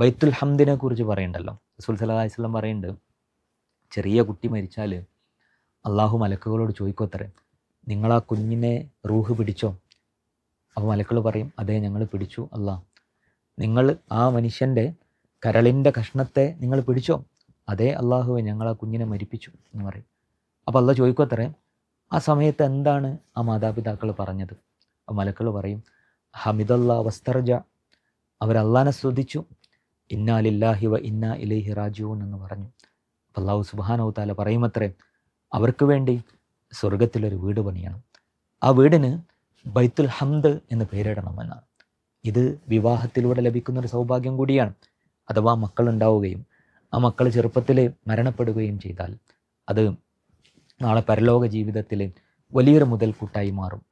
ബൈത്തുൽ ഹംദിനെ കുറിച്ച് പറയുന്നുണ്ടല്ലോ. റസൂൽ സല്ലല്ലാഹു അലൈഹി വസല്ലം പറയുന്നുണ്ട്, ചെറിയ കുട്ടി മരിച്ചാൽ അള്ളാഹു മലക്കുകളോട് ചോദിക്കോത്തരെ, നിങ്ങളാ കുഞ്ഞിനെ റൂഹ് പിടിച്ചോ? അപ്പോൾ മലക്കുകൾ പറയും, അതെ ഞങ്ങൾ പിടിച്ചു അല്ലാ. നിങ്ങൾ ആ മനുഷ്യൻ്റെ കരളിൻ്റെ കഷ്ണത്തെ നിങ്ങൾ പിടിച്ചോ? അതേ അള്ളാഹുവെ, ഞങ്ങൾ ആ കുഞ്ഞിനെ മരിപ്പിച്ചു എന്ന് പറയും. അപ്പോൾ അള്ളാഹ് ചോദിക്കോത്തരെ, ആ സമയത്ത് എന്താണ് ആ മാതാപിതാക്കൾ പറഞ്ഞത്? അപ്പോൾ മലക്കുകൾ പറയും, ഹമിദല്ലാ വസ്തർജ, അവർ അള്ളാനെ സ്തുതിച്ചു, ഇന്നാ ലില്ലാഹി വ ഇന്നാ ഇലൈഹി റാജിഊൻ എന്ന് പറഞ്ഞു. അപ്പോൾ അള്ളാഹു സുബ്ഹാനഹു വ തആല പറയുമത്രേ, അവർക്ക് വേണ്ടി സ്വർഗത്തിലൊരു വീട് പണിയണം, ആ വീടിന് ബൈത്തുൽ ഹംദ് എന്ന് പേരിടണമെന്നാണ്. ഇത് വിവാഹത്തിലൂടെ ലഭിക്കുന്നൊരു സൗഭാഗ്യം കൂടിയാണ്. അഥവാ മക്കളുണ്ടാവുകയും ആ മക്കൾ ചെറുപ്പത്തിൽ മരണപ്പെടുകയും ചെയ്താൽ അത് നാളെ പരലോക ജീവിതത്തിൽ വലിയൊരു മുതൽക്കൂട്ടായി മാറും.